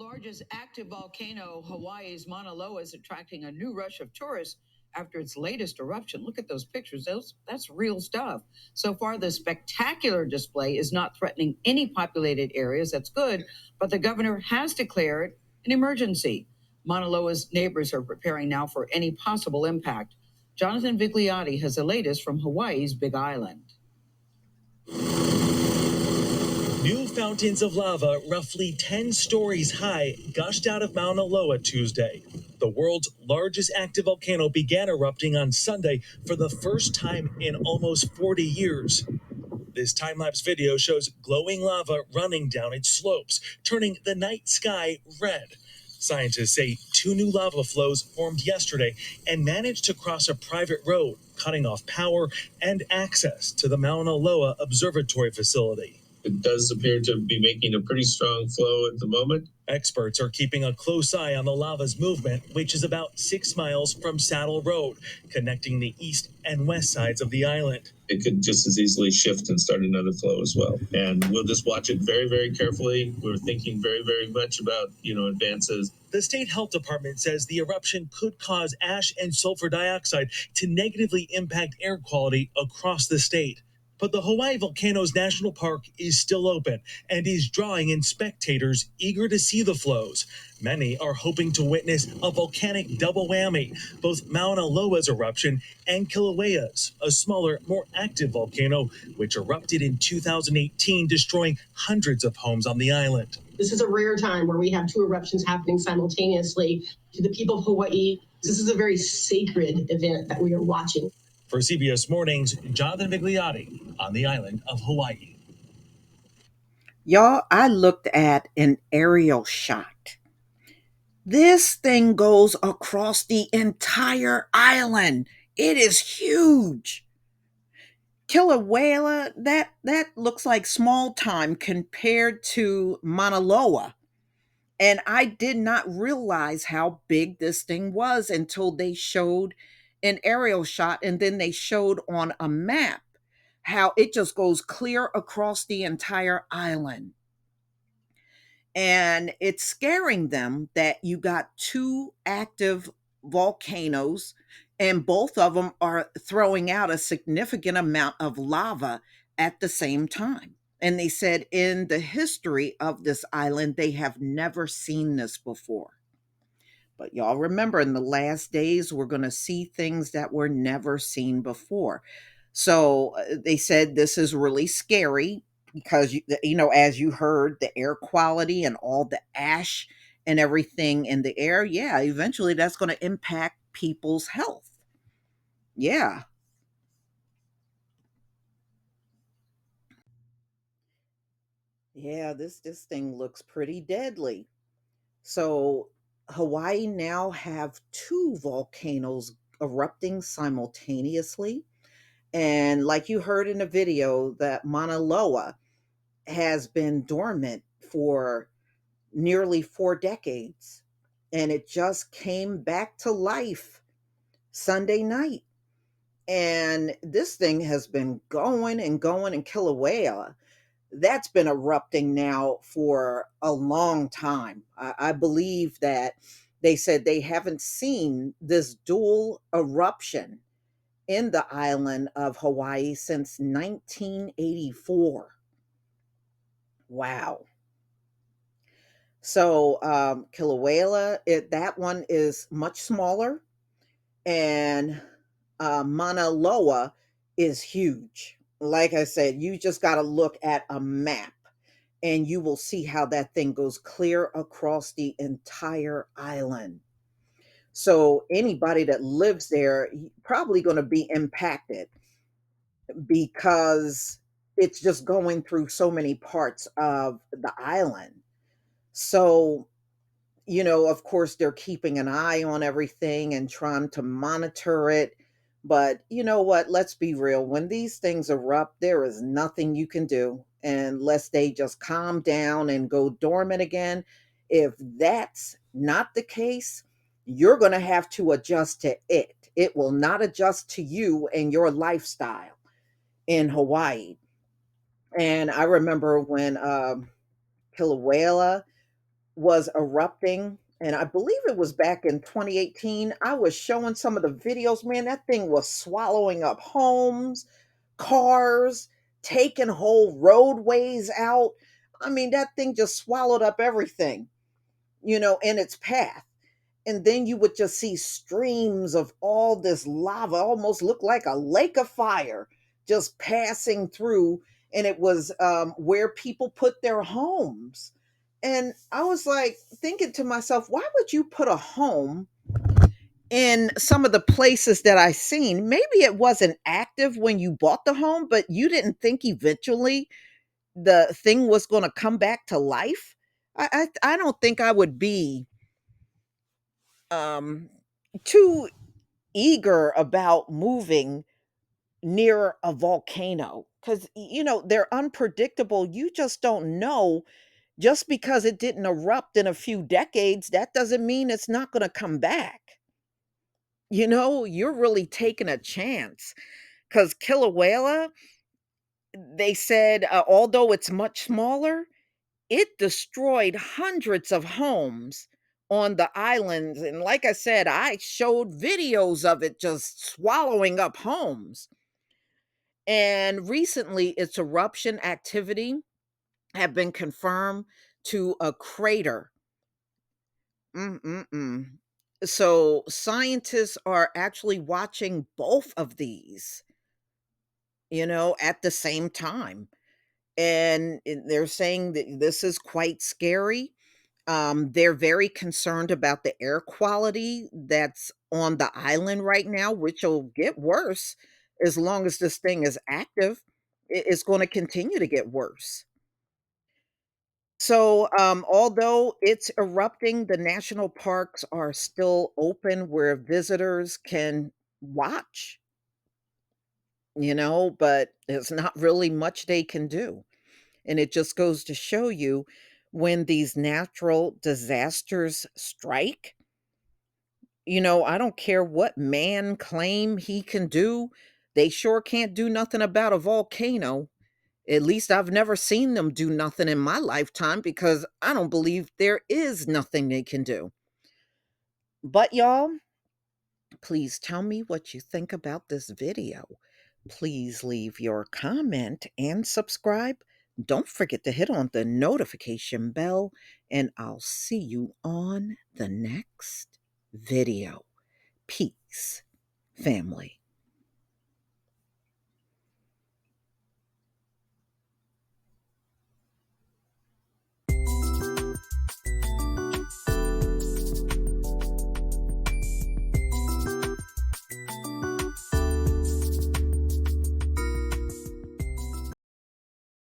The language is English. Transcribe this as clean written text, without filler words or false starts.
largest active volcano, Hawaii's Mauna Loa, is attracting a new rush of tourists after its latest eruption. Look at those pictures. That's real stuff. So far, the spectacular display is not threatening any populated areas. That's good. But the governor has declared an emergency. Mauna Loa's neighbors are preparing now for any possible impact. Jonathan Vigliotti has the latest from Hawaii's Big Island. New fountains of lava, roughly 10 stories high, gushed out of Mauna Loa Tuesday. The world's largest active volcano began erupting on Sunday for the first time in almost 40 years. This time-lapse video shows glowing lava running down its slopes, turning the night sky red. Scientists say two new lava flows formed yesterday and managed to cross a private road, cutting off power and access to the Mauna Loa Observatory facility. It does appear to be making a pretty strong flow at the moment. Experts are keeping a close eye on the lava's movement, which is about 6 miles from Saddle Road, connecting the east and west sides of the island. It could just as easily shift and start another flow as well. And we'll just watch it very, very carefully. We're thinking very, very much about, advances. The state health department says the eruption could cause ash and sulfur dioxide to negatively impact air quality across the state. But the Hawaii Volcanoes National Park is still open and is drawing in spectators eager to see the flows. Many are hoping to witness a volcanic double whammy, both Mauna Loa's eruption and Kilauea's, a smaller, more active volcano, which erupted in 2018, destroying hundreds of homes on the island. This is a rare time where we have two eruptions happening simultaneously. To the people of Hawaii, this is a very sacred event that we are watching. For CBS Mornings, Jonathan Vigliotti on the island of Hawaii. Y'all, I looked at an aerial shot. This thing goes across the entire island. It is huge. Kilauea, that looks like small time compared to Mauna Loa. And I did not realize how big this thing was until they showed an aerial shot, and then they showed on a map how it just goes clear across the entire island. And it's scaring them that you got two active volcanoes, and both of them are throwing out a significant amount of lava at the same time. And they said in the history of this island, they have never seen this before. But y'all remember, in the last days, we're going to see things that were never seen before. So they said this is really scary because, as you heard, the air quality and all the ash and everything in the air, yeah, eventually that's going to impact people's health. Yeah. Yeah, this thing looks pretty deadly. So Hawaii now have two volcanoes erupting simultaneously. And like you heard in the video, that Mauna Loa has been dormant for nearly 4 decades. And it just came back to life Sunday night. And this thing has been going and going in Kilauea. That's been erupting now for a long time. I believe that they said they haven't seen this dual eruption in the island of Hawaii since 1984. Wow. So Kilauea, that one is much smaller, and Mauna Loa is huge. Like I said, you just got to look at a map and you will see how that thing goes clear across the entire island. So anybody that lives there probably going to be impacted because it's just going through so many parts of the island. So, of course, they're keeping an eye on everything and trying to monitor it. But you know what? Let's be real. When these things erupt, there is nothing you can do unless they just calm down and go dormant again. If that's not the case, you're going to have to adjust to it. It will not adjust to you and your lifestyle in Hawaii. And I remember when Kilauea was erupting, and I believe it was back in 2018. I was showing some of the videos, man, that thing was swallowing up homes, cars, taking whole roadways out. I mean, that thing just swallowed up everything, in its path. And then you would just see streams of all this lava, almost looked like a lake of fire just passing through. And it was where people put their homes. And I was like thinking to myself, why would you put a home in some of the places that I seen? Maybe it wasn't active when you bought the home, but you didn't think eventually the thing was going to come back to life. I don't think I would be um, too eager about moving near a volcano because they're unpredictable. You just don't know. Just because it didn't erupt in a few decades, that doesn't mean it's not going to come back. You're really taking a chance because Kilauea, they said, although it's much smaller, it destroyed hundreds of homes on the islands. And like I said, I showed videos of it just swallowing up homes. And recently, its eruption activity have been confirmed to a crater. Mm-mm-mm. So scientists are actually watching both of these, at the same time. And they're saying that this is quite scary. They're very concerned about the air quality that's on the island right now, which will get worse as long as this thing is active. It's going to continue to get worse. So, although it's erupting, the national parks are still open where visitors can watch, but there's not really much they can do. And it just goes to show you when these natural disasters strike, I don't care what man claim he can do. They sure can't do nothing about a volcano. At least I've never seen them do nothing in my lifetime because I don't believe there is nothing they can do. But y'all, please tell me what you think about this video. Please leave your comment and subscribe. Don't forget to hit on the notification bell, and I'll see you on the next video. Peace, family.